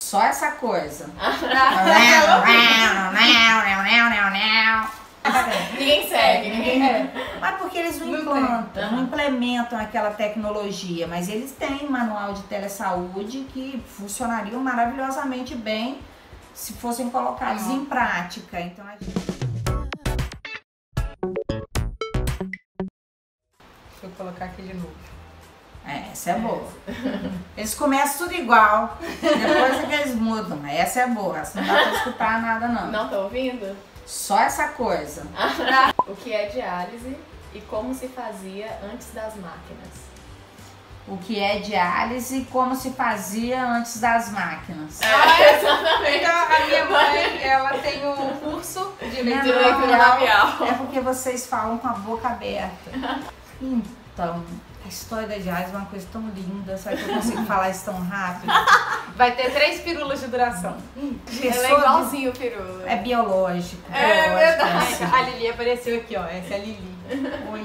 Só essa coisa. Ninguém segue, ninguém. Mas porque eles não implementam aquela tecnologia, mas eles têm manual de telesaúde que funcionariam maravilhosamente bem se fossem colocados em prática. Então a gente... Deixa eu colocar aqui de novo. Essa é boa. Eles começam tudo igual, depois é que eles mudam. Essa é boa, essa não dá pra escutar nada não. Não tá ouvindo? Só essa coisa. O que é diálise e como se fazia antes das máquinas? O que é diálise e como se fazia antes das máquinas. Exatamente. Então, a minha mãe, ela tem um curso de leitura labial. É porque vocês falam com a boca aberta. Então, a história da diálise é uma coisa tão linda, só que eu consigo falar isso tão rápido. Vai ter 3 pílulas de duração. Ela é igualzinho o peru. É biológico. É verdade. Assim. A Lili apareceu aqui, ó. Essa é a Lili.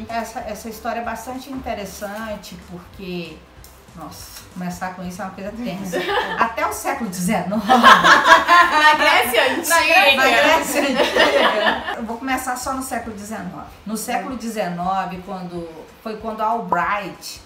Essa história é bastante interessante porque, nossa, começar com isso é uma coisa tensa. Até o século XIX. Na Grécia Antiga. Na Grécia Antiga. Eu vou começar só no século XIX. No século XIX, quando Albright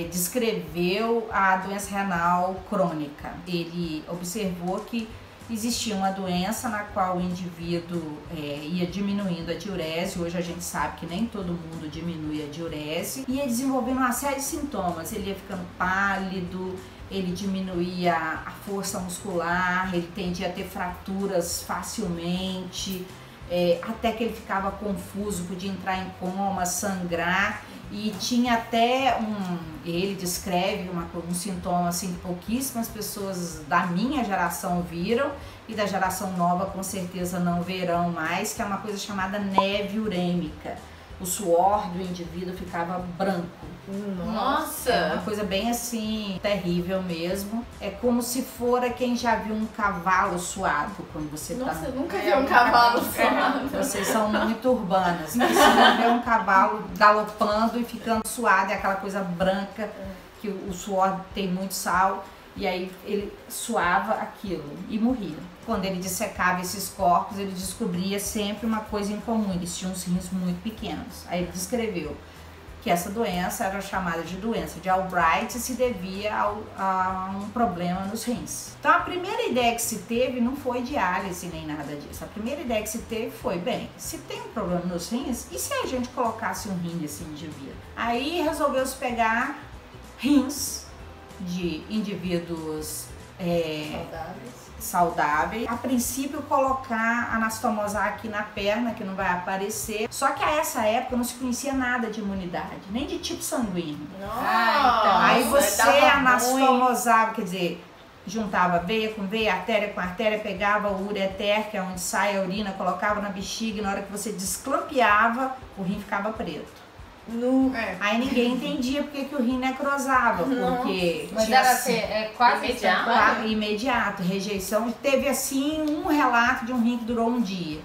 descreveu a doença renal crônica. Ele observou que existia uma doença na qual o indivíduo ia diminuindo a diurese. Hoje a gente sabe que nem todo mundo diminui a diurese. E ia desenvolvendo uma série de sintomas. Ele ia ficando pálido, ele diminuía a força muscular, ele tendia a ter fraturas facilmente, até que ele ficava confuso, podia entrar em coma, sangrar. E tinha até ele descreve um sintoma assim que pouquíssimas pessoas da minha geração viram e da geração nova com certeza não verão mais, que é uma coisa chamada neve urêmica. O suor do indivíduo ficava branco. Nossa! É uma coisa bem assim, terrível mesmo. É como se fora quem já viu um cavalo suado quando você Nossa, tá... eu nunca vi um cavalo suado. Vocês são muito urbanas. Se não ver um cavalo galopando e ficando suado, é aquela coisa branca, que o suor tem muito sal, e aí ele suava aquilo e morria. Quando ele dissecava esses corpos, ele descobria sempre uma coisa em comum: eles tinham os rins muito pequenos. Aí ele descreveu que essa doença era chamada de doença de Albright e se devia a um problema nos rins. Então a primeira ideia que se teve não foi diálise nem nada disso. A primeira ideia que se teve foi, bem, se tem um problema nos rins, e se a gente colocasse um rim nesse indivíduo? Aí resolveu-se pegar rins de indivíduos saudáveis. A princípio colocar anastomosa aqui na perna, que não vai aparecer. Só que a essa época não se conhecia nada de imunidade, nem de tipo sanguíneo. Nossa, aí você anastomosava, quer dizer, juntava veia com veia, artéria com artéria, pegava o ureter, que é onde sai a urina, colocava na bexiga, e na hora que você desclampeava, o rim ficava preto. Aí ninguém entendia porque que o rim necrosava, porque mas tinha, era assim, quase imediato, rejeição. Teve assim um relato de um rim que durou um dia,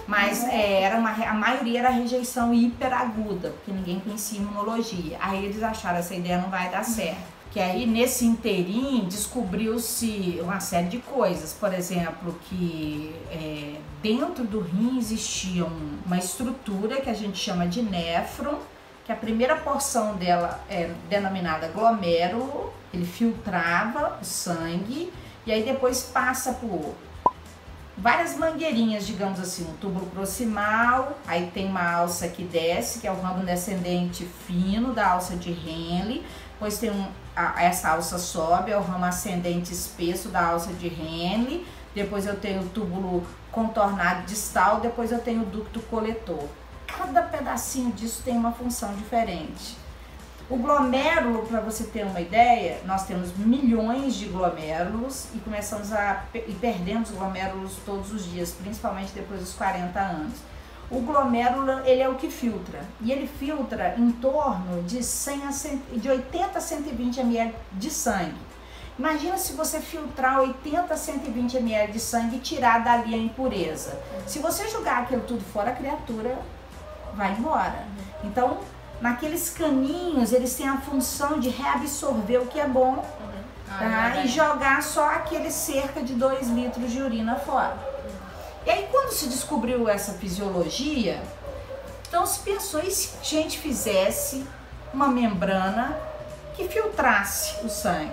mas a maioria era rejeição hiperaguda, porque ninguém conhecia imunologia. Aí eles acharam, essa ideia não vai dar certo. Que aí nesse inteirinho descobriu-se uma série de coisas, por exemplo, que dentro do rim existia uma estrutura que a gente chama de néfron, que a primeira porção dela é denominada glomérulo. Ele filtrava o sangue e aí depois passa por várias mangueirinhas, digamos assim, um túbulo proximal, aí tem uma alça que desce, que é o ramo descendente fino da alça de Henle, depois tem essa alça sobe, é o ramo ascendente espesso da alça de Henle, depois eu tenho o túbulo contornado distal, depois eu tenho o ducto coletor. Cada pedacinho disso tem uma função diferente. O glomérulo, para você ter uma ideia, nós temos milhões de glomérulos e começamos e perdemos glomérulos todos os dias, principalmente depois dos 40 anos. O glomérulo, ele é o que filtra, e ele filtra em torno de 80 a 120 ml de sangue. Imagina se você filtrar 80 a 120 ml de sangue e tirar dali a impureza. Se você jogar aquilo tudo fora, a criatura vai embora. Então, naqueles caninhos, eles têm a função de reabsorver o que é bom tá? E jogar só aquele cerca de 2 litros de urina fora. E aí quando se descobriu essa fisiologia, então se pensou, e se a gente fizesse uma membrana que filtrasse o sangue?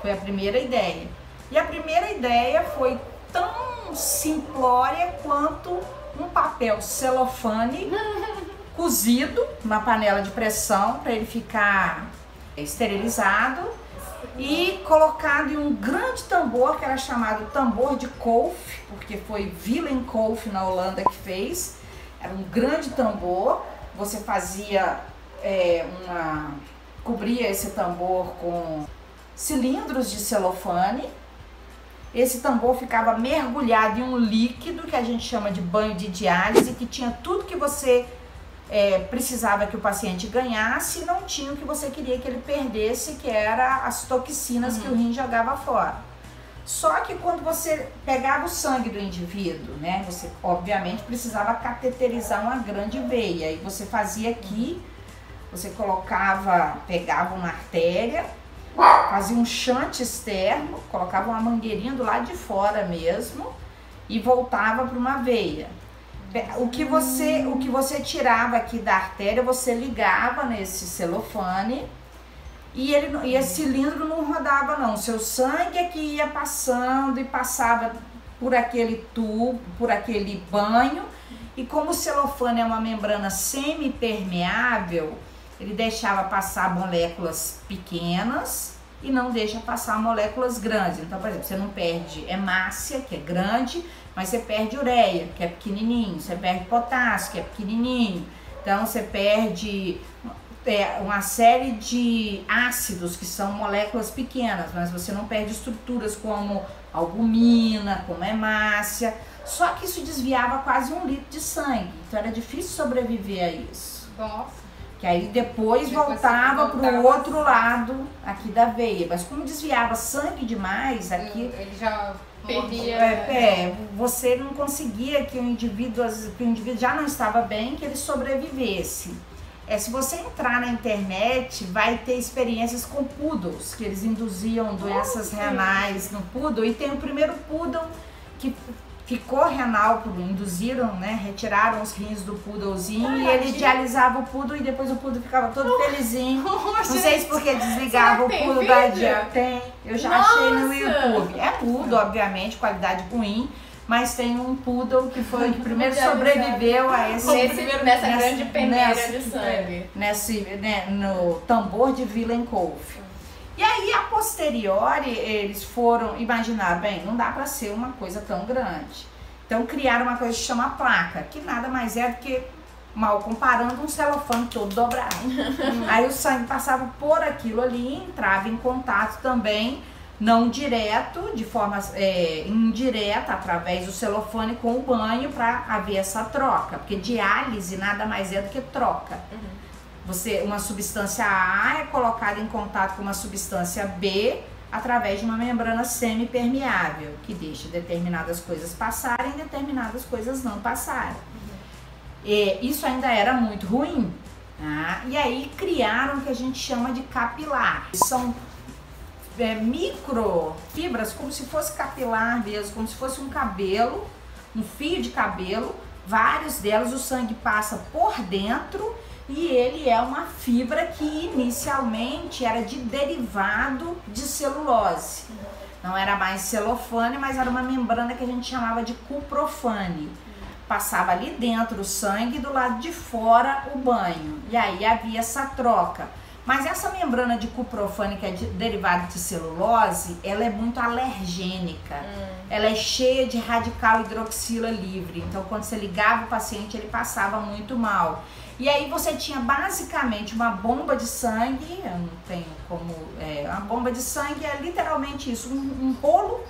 Foi a primeira ideia. E a primeira ideia foi tão simplória quanto um papel celofane cozido numa panela de pressão para ele ficar esterilizado e colocado em um grande tambor que era chamado tambor de Kolff, porque foi Willem Kolff na Holanda que fez. Era um grande tambor, você fazia cobria esse tambor com cilindros de celofane. Esse tambor ficava mergulhado em um líquido que a gente chama de banho de diálise, que tinha tudo que você precisava que o paciente ganhasse e não tinha o que você queria que ele perdesse, que era as toxinas que o rim jogava fora. Só que quando você pegava o sangue do indivíduo, né, você obviamente precisava cateterizar uma grande veia, e você fazia aqui, você pegava uma artéria, fazia um shunt externo, colocava uma mangueirinha do lado de fora mesmo e voltava para uma veia. O que você tirava aqui da artéria, você ligava nesse celofane e esse cilindro não rodava não. Seu sangue é que ia passando e passava por aquele tubo, por aquele banho, e como o celofane é uma membrana semi-permeável, ele deixava passar moléculas pequenas e não deixa passar moléculas grandes. Então, por exemplo, você não perde hemácia, que é grande, mas você perde ureia, que é pequenininho. Você perde potássio, que é pequenininho. Então, você perde uma série de ácidos, que são moléculas pequenas, mas você não perde estruturas como albumina, como hemácia. Só que isso desviava quase 1 litro de sangue. Então, era difícil sobreviver a isso. Nossa. Que aí depois voltava para o outro lado aqui da veia. Mas como desviava sangue demais, aqui Ele já perdia. você não conseguia que o indivíduo já não estava bem, que ele sobrevivesse. Se você entrar na internet, vai ter experiências com poodles, que eles induziam doenças renais no poodle. E tem o primeiro poodle que ficou renal, induziram, né? Retiraram os rins do poodlezinho e ele dialisava o poodle e depois o poodle ficava todo felizinho. Não sei se porque desligava o poodle da dieta. Tem, eu já achei no YouTube. É poodle, obviamente, qualidade ruim, mas tem um poodle que foi o que primeiro sobreviveu a nessa grande peneira de sangue. No tambor de Willem Kolff. E aí, a posteriori, eles imaginaram, bem, não dá para ser uma coisa tão grande. Então, criaram uma coisa que chama placa, que nada mais é do que, mal comparando, um celofane todo dobrado. Aí o sangue passava por aquilo ali, entrava em contato também, não direto, de forma indireta, através do celofane com o banho, para haver essa troca. Porque diálise nada mais é do que troca. Uma substância A é colocada em contato com uma substância B através de uma membrana semi-permeável, que deixa determinadas coisas passarem e determinadas coisas não passarem. E isso ainda era muito ruim, tá? E aí criaram o que a gente chama de capilar. São microfibras, como se fosse capilar mesmo, como se fosse um cabelo, um fio de cabelo, vários delas, o sangue passa por dentro. E ele é uma fibra que inicialmente era de derivado de celulose. Não era mais celofane, mas era uma membrana que a gente chamava de cuprofane. Passava ali dentro o sangue e do lado de fora o banho. E aí havia essa troca. Mas essa membrana de cuprofane, que é derivada de celulose, ela é muito alergênica. Ela é cheia de radical hidroxila livre. Então, quando você ligava o paciente, ele passava muito mal. E aí você tinha basicamente uma bomba de sangue, eu não tenho como... uma bomba de sangue é literalmente isso, um rolo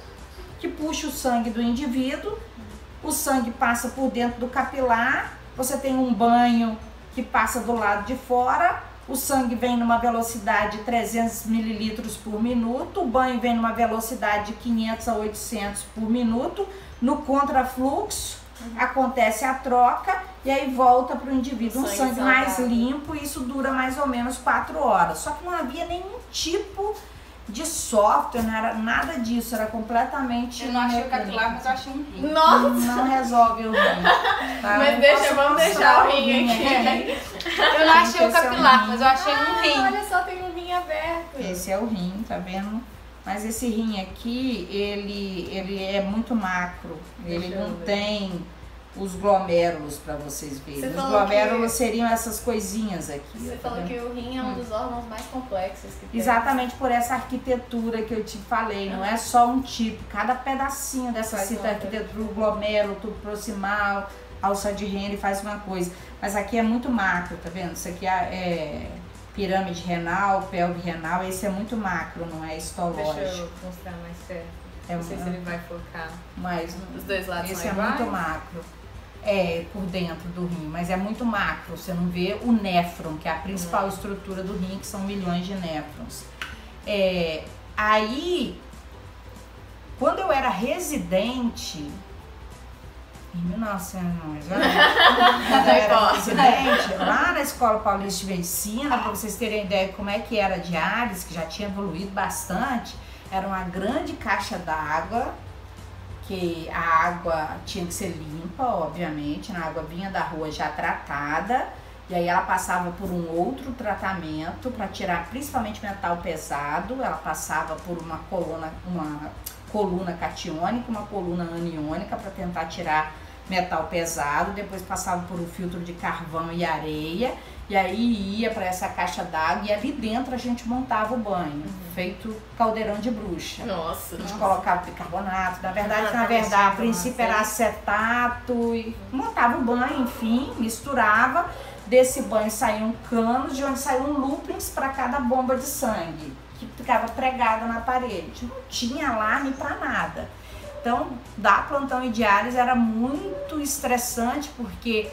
que puxa o sangue do indivíduo, o sangue passa por dentro do capilar, você tem um banho que passa do lado de fora, o sangue vem numa velocidade de 300 mililitros por minuto, o banho vem numa velocidade de 500 a 800 por minuto, no contrafluxo, acontece a troca e aí volta para o indivíduo um sangue mais limpo, e isso dura mais ou menos 4 horas. Só que não havia nenhum tipo De software, não era nada disso, era completamente... Eu não achei o capilar, mas eu achei um rim. Nossa! Não resolve o rim. Tá? Mas vamos deixar o rim aqui. Eu não achei o capilar, mas eu achei um rim. Olha só, tem um rim aberto. Esse é o rim, tá vendo? Mas esse rim aqui, ele é muito macro. Ele não tem os glomérulos para vocês verem. Os glomérulos seriam essas coisinhas aqui. Você falou que o rim é um dos órgãos mais complexos que tem. Exatamente por essa arquitetura que eu te falei. Não é só um tipo. Cada pedacinho dessa arquitetura, o glomérulo, tubo proximal, alça de Henle faz uma coisa. Mas aqui é muito macro, tá vendo? Isso aqui é pirâmide renal, pelve renal. Esse é muito macro, não é histológico. Deixa eu mostrar mais perto. Não sei se ele vai focar. Mas os dois lados esse são é iguais? muito macro. É, por dentro do rim, mas é muito macro. Você não vê o néfron, que é a principal estrutura do rim, que são milhões de néfrons. Aí, quando eu era residente, em 1900, quando eu era residente, lá na Escola Paulista de Medicina, para vocês terem ideia de como é que era a diálise, que já tinha evoluído bastante, era uma grande caixa d'água, que a água tinha que ser limpa, obviamente, a água vinha da rua já tratada, e aí ela passava por um outro tratamento para tirar principalmente metal pesado, ela passava por uma coluna catiônica, uma coluna aniônica para tentar tirar metal pesado, depois passava por um filtro de carvão e areia, e aí ia para essa caixa d'água e ali dentro a gente montava o banho, feito caldeirão de bruxa. Nossa! A gente colocava bicarbonato, na verdade, a princípio era acetato e montava o banho, enfim, misturava. Desse banho saíam canos, de onde saíam loopings para cada bomba de sangue, que ficava pregada na parede. Não tinha alarme para nada. Então, dar plantão e diálise era muito estressante, porque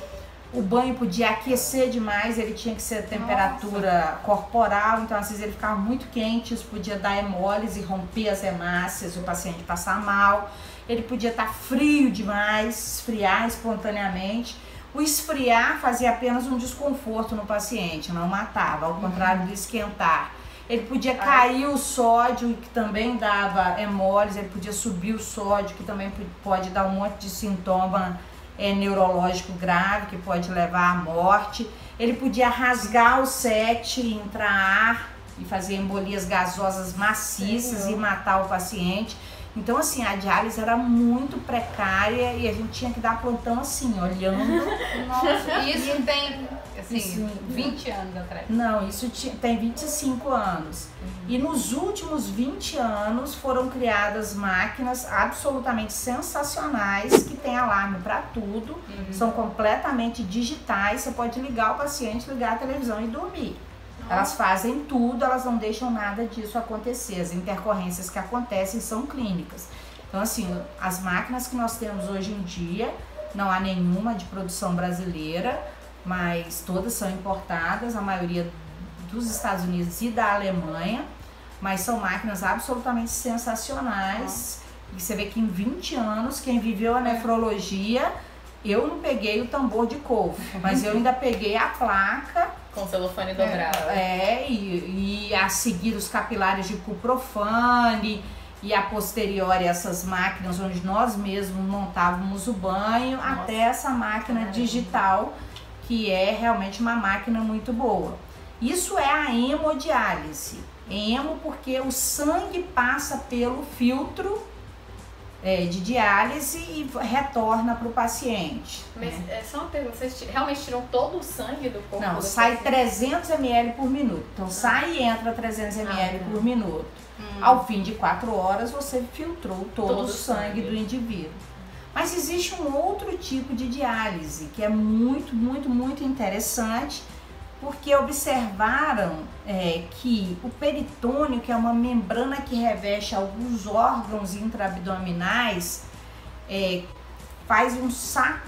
o banho podia aquecer demais, ele tinha que ser a temperatura corporal, então às vezes ele ficava muito quente, isso podia dar hemólise, romper as hemácias, o paciente passar mal. Ele podia estar frio demais, esfriar espontaneamente. O esfriar fazia apenas um desconforto no paciente, não matava, ao contrário do esquentar. Ele podia cair o sódio, que também dava hemólise, ele podia subir o sódio, que também pode dar um monte de sintoma neurológico grave, que pode levar à morte. Ele podia rasgar o set, entrar ar e fazer embolias gasosas maciças e matar o paciente. Então, assim, a diálise era muito precária e a gente tinha que dar plantão assim, olhando. Nossa, isso tem, assim, 20 anos atrás. Não, isso tem 25 anos. E nos últimos 20 anos foram criadas máquinas absolutamente sensacionais, que tem alarme para tudo, são completamente digitais, você pode ligar o paciente, ligar a televisão e dormir. Elas fazem tudo, elas não deixam nada disso acontecer. As intercorrências que acontecem são clínicas. Então, assim, as máquinas que nós temos hoje em dia, não há nenhuma de produção brasileira, mas todas são importadas, a maioria dos Estados Unidos e da Alemanha, mas são máquinas absolutamente sensacionais. E você vê que em 20 anos, quem viveu a nefrologia, eu não peguei o tambor de couve, mas eu ainda peguei a placa, com celofane dobrado. E a seguir os capilares de Cuprofane e a posteriori essas máquinas onde nós mesmos montávamos o banho, até essa máquina digital, que é realmente uma máquina muito boa. Isso é a hemodiálise. Hemo porque o sangue passa pelo filtro de diálise e retorna para o paciente. Mas só uma pergunta, vocês realmente tiram todo o sangue do corpo? Não, sai 300 ml por minuto. Então sai e entra 300 ml por minuto. Ao fim de 4 horas você filtrou todo o sangue do indivíduo. Mas existe um outro tipo de diálise que é muito, muito, muito interessante, porque observaram que o peritônio, que é uma membrana que reveste alguns órgãos intraabdominais, faz um saco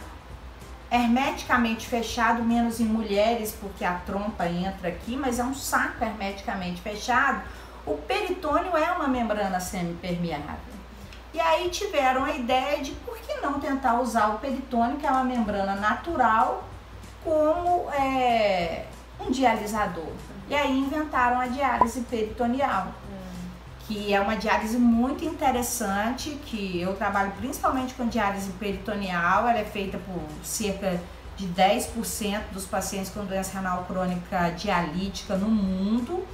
hermeticamente fechado, menos em mulheres, porque a trompa entra aqui, mas é um saco hermeticamente fechado. O peritônio é uma membrana semipermeável. E aí tiveram a ideia de por que não tentar usar o peritônio, que é uma membrana natural, como um dialisador. E aí inventaram a diálise peritoneal, que é uma diálise muito interessante, que eu trabalho principalmente com diálise peritoneal. Ela é feita por cerca de 10% dos pacientes com doença renal crônica dialítica no mundo.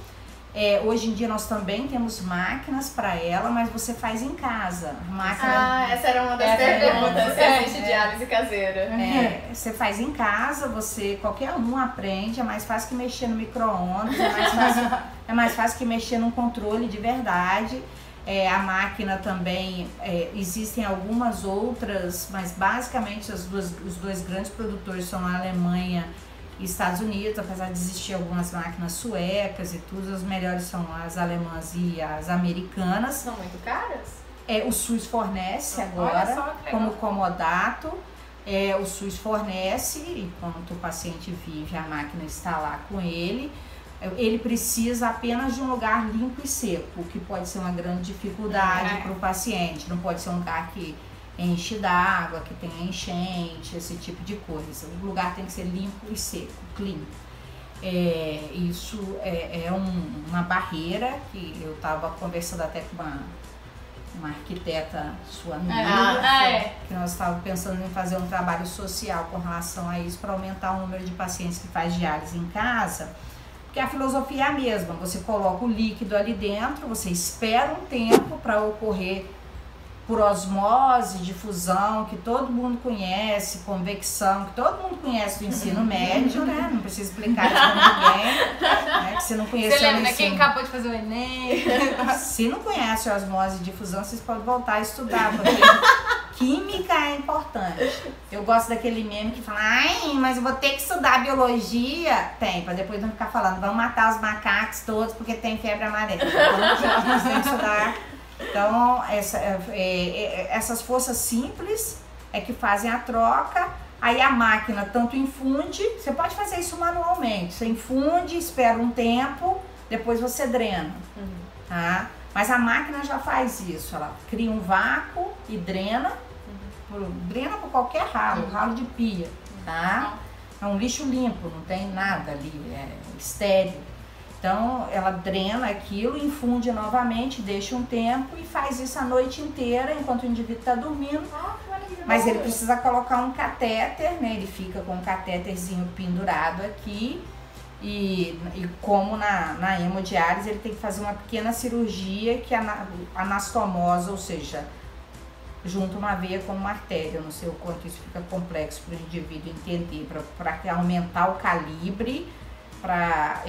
Hoje em dia nós também temos máquinas para ela, mas você faz em casa. Essa era uma das perguntas. Você assiste diálise caseira. Você faz em casa, qualquer um aprende. É mais fácil que mexer no micro-ondas, é mais fácil que mexer num controle de verdade. A máquina também, existem algumas outras, mas basicamente os dois grandes produtores são a Alemanha e Estados Unidos, apesar de existir algumas máquinas suecas e tudo, as melhores são as alemãs e as americanas. São muito caras? O SUS fornece agora, como comodato. O SUS fornece, enquanto o paciente vive, a máquina está lá com ele. Ele precisa apenas de um lugar limpo e seco, o que pode ser uma grande dificuldade para o paciente. Não pode ser um lugar que enche d'água, que tenha enchente, esse tipo de coisa. O lugar tem que ser limpo e seco, clean. Isso é uma barreira que eu estava conversando até com uma arquiteta sua amiga, que nós estávamos pensando em fazer um trabalho social com relação a isso, para aumentar o número de pacientes que faz diálise em casa. Porque a filosofia é a mesma, você coloca o líquido ali dentro, você espera um tempo para ocorrer por osmose, difusão, que todo mundo conhece, convecção, que todo mundo conhece do ensino médio, né? Não precisa explicar isso pra ninguém, né? Que você não conhece. Você lembra quem acabou de fazer o Enem? Se não conhece osmose e difusão, vocês podem voltar a estudar, porque química é importante. Eu gosto daquele meme que fala, mas eu vou ter que estudar biologia. Tem, pra depois não ficar falando, vamos matar os macacos todos porque tem febre amarela. Então, nós temos que estudar. Então, essas forças simples é que fazem a troca. Aí a máquina tanto infunde, você pode fazer isso manualmente. Você infunde, espera um tempo, depois você drena. Tá? Mas a máquina já faz isso. Ela cria um vácuo e drena. Drena por qualquer ralo de pia. Tá? É um lixo limpo, não tem nada ali, é estéril. Então, ela drena aquilo, infunde novamente, deixa um tempo e faz isso a noite inteira, enquanto o indivíduo está dormindo. Mas ele precisa colocar um catéter, né? Ele fica com um catéterzinho pendurado aqui. E como na hemodiálise, ele tem que fazer uma pequena cirurgia que é anastomosa, ou seja, junta uma veia com uma artéria. Eu não sei o quanto isso fica complexo para o indivíduo entender, para aumentar o calibre, para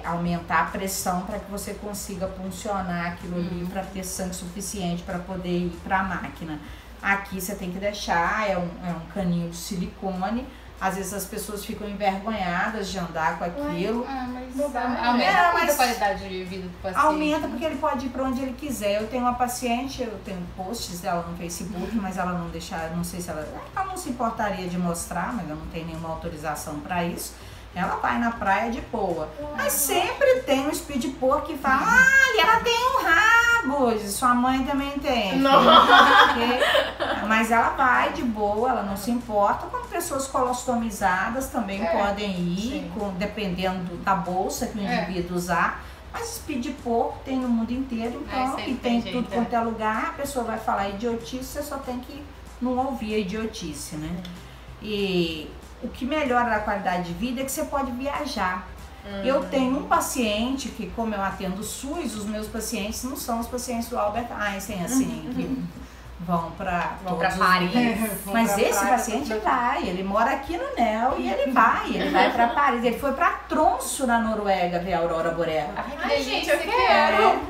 aumentar a pressão, para que você consiga funcionar aquilo ali, para ter sangue suficiente para poder ir para a máquina. Aqui você tem que deixar, é um caninho de silicone. Às vezes as pessoas ficam envergonhadas de andar com aquilo. Aumenta muito a qualidade de vida do paciente. Aumenta porque ele pode ir para onde ele quiser. Eu tenho uma paciente, eu tenho posts dela no Facebook, mas ela não deixa, não sei se ela não se importaria de mostrar, mas eu não tenho nenhuma autorização para isso. Ela vai na praia de boa. Mas sempre tem um speed pork que fala, ela tem um rabo. Sua mãe também tem. Mas ela vai de boa, ela não se importa. Como pessoas colostomizadas também podem ir, dependendo da bolsa que o indivíduo usar. Mas speed pork tem no mundo inteiro, então, e tem tudo quanto é lugar. A pessoa vai falar idiotice, você só tem que não ouvir a idiotice, né? E o que melhora a qualidade de vida é que você pode viajar. Eu tenho um paciente que, como eu atendo SUS, os meus pacientes não são os pacientes do Albert Einstein, assim, que vão para Paris. Mas esse paciente vai, ele mora aqui no NEL e ele vai para Paris. Ele foi para Tromsø, na Noruega, ver a aurora boreal. Ai, gente, eu quero!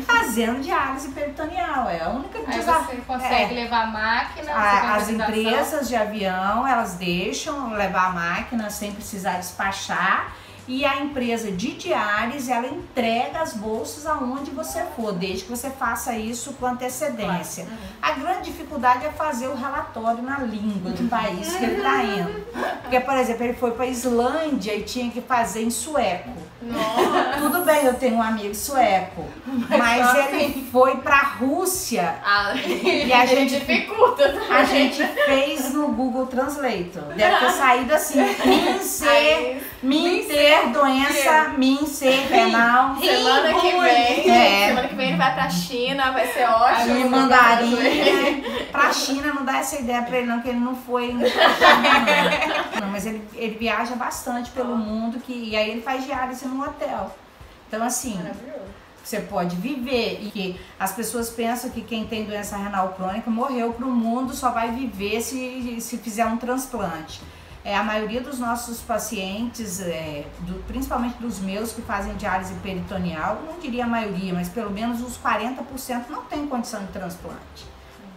Fazendo diálise peritoneal, é a única desafio. Você consegue levar a máquina? As empresas de avião, elas deixam levar a máquina sem precisar despachar. E a empresa de diálise, ela entrega as bolsas aonde você for, desde que você faça isso com antecedência. A grande dificuldade é fazer o relatório na língua do país que ele está indo. Porque, por exemplo, ele foi para a Islândia e tinha que fazer em sueco. Nossa. Tudo bem, eu tenho um amigo sueco, mas ele foi para a Rússia e a gente dificulta também. A gente fez no Google Translator. Deve ter saído assim, me inteiro qualquer doença, ser renal. Semana que vem ele vai pra China, vai ser ótimo. Me mandaria. Pra China não dá essa ideia pra ele não, que ele não foi ainda pra China. Não, mas ele viaja bastante pelo mundo e aí ele faz diálise no hotel. Então assim, você pode viver e que as pessoas pensam que quem tem doença renal crônica morreu pro mundo, só vai viver se fizer um transplante. A maioria dos nossos pacientes, principalmente dos meus que fazem diálise peritoneal, não diria a maioria, mas pelo menos uns 40% não tem condição de transplante.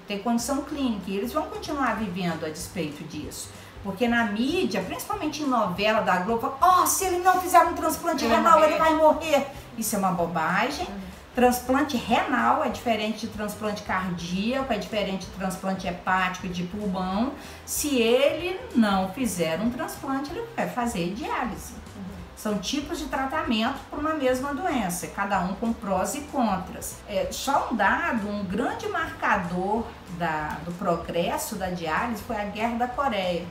Tem condição clínica e eles vão continuar vivendo a despeito disso. Porque na mídia, principalmente em novela da Globo, se ele não fizer um transplante renal, ele vai morrer. Isso é uma bobagem. Transplante renal é diferente de transplante cardíaco, é diferente de transplante hepático e de pulmão. Se ele não fizer um transplante, ele vai fazer diálise. São tipos de tratamento para uma mesma doença, cada um com prós e contras. Só um dado, um grande marcador do progresso da diálise foi a Guerra da Coreia.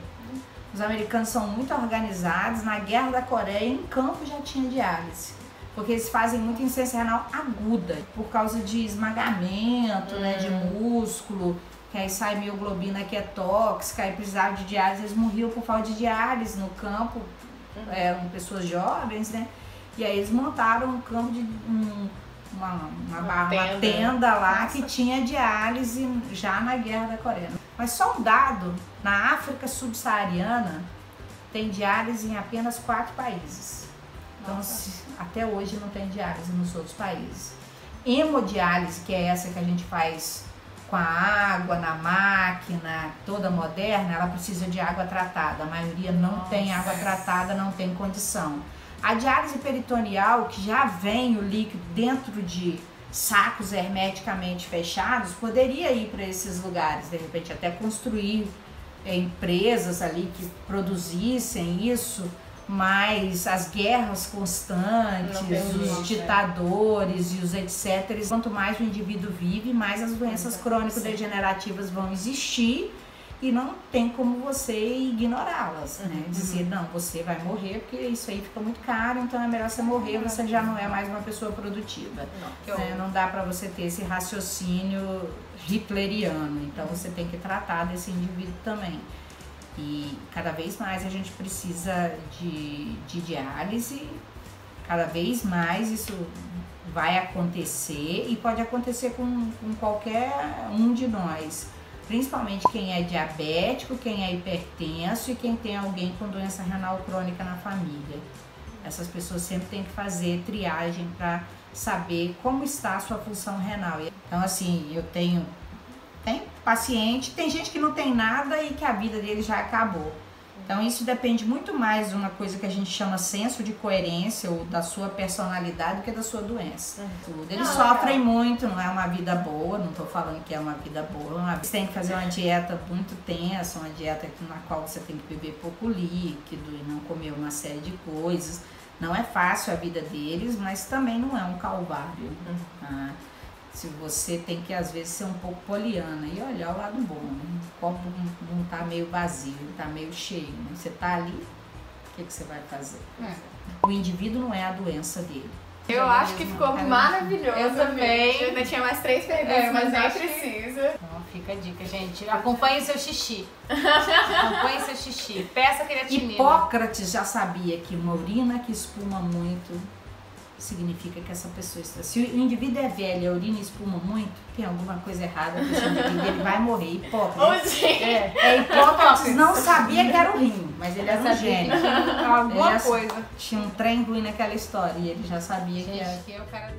Os americanos são muito organizados, na Guerra da Coreia, em campo já tinha diálise. Porque eles fazem muita insuficiência renal aguda, por causa de esmagamento, né, de músculo, que aí sai mioglobina que é tóxica, aí precisava de diálise, eles morriam por falta de diálise no campo, eram pessoas jovens, né, e aí eles montaram um campo de uma tenda lá que tinha diálise já na Guerra da Coreia. Mas só um dado, na África subsaariana tem diálise em apenas 4 países. Então, até hoje não tem diálise nos outros países. Hemodiálise, que é essa que a gente faz com a água, na máquina, toda moderna, ela precisa de água tratada. A maioria não tem água tratada, não tem condição. A diálise peritoneal, que já vem o líquido dentro de sacos hermeticamente fechados, poderia ir para esses lugares, de repente até construir empresas ali que produzissem isso. Mas as guerras constantes, os ditadores e os etc. Quanto mais o indivíduo vive, mais as doenças crônico-degenerativas vão existir e não tem como você ignorá-las, né? Dizer, não, você vai morrer porque isso aí fica muito caro, então é melhor você morrer, você já não é mais uma pessoa produtiva. Não dá para você ter esse raciocínio hitleriano, então você tem que tratar desse indivíduo também. E cada vez mais a gente precisa de diálise, cada vez mais isso vai acontecer e pode acontecer com qualquer um de nós. Principalmente quem é diabético, quem é hipertenso e quem tem alguém com doença renal crônica na família. Essas pessoas sempre têm que fazer triagem para saber como está a sua função renal. Então assim, tem paciente, tem gente que não tem nada e que a vida dele já acabou. Então isso depende muito mais de uma coisa que a gente chama senso de coerência ou da sua personalidade do que da sua doença. Eles sofrem muito, não é uma vida boa, não estou falando que é uma vida boa. Você tem que fazer uma dieta muito tensa, uma dieta na qual você tem que beber pouco líquido e não comer uma série de coisas. Não é fácil a vida deles, mas também não é um calvário. Se você tem que, às vezes, ser um pouco poliana e olhar o lado bom, né? O copo não tá meio vazio, tá meio cheio, né? Você tá ali, o que você vai fazer? O indivíduo não é a doença dele. Eu acho que ficou maravilhoso. Eu também. Eu ainda tinha mais 3 perguntas, mas nem precisa. Então, fica a dica, gente. Acompanhe o seu xixi. Acompanhe seu xixi. Peça creatinina. Hipócrates já sabia que uma urina que espuma muito significa que essa pessoa está... Se o indivíduo é velho e a urina espuma muito, tem alguma coisa errada com esse indivíduo, ele vai morrer. Hipócrates. Hipócrates não sabia que era o rim, mas ele era um gênio. Alguma coisa. Tinha um trem ruim naquela história e ele já sabia que era... Gente, eu quero...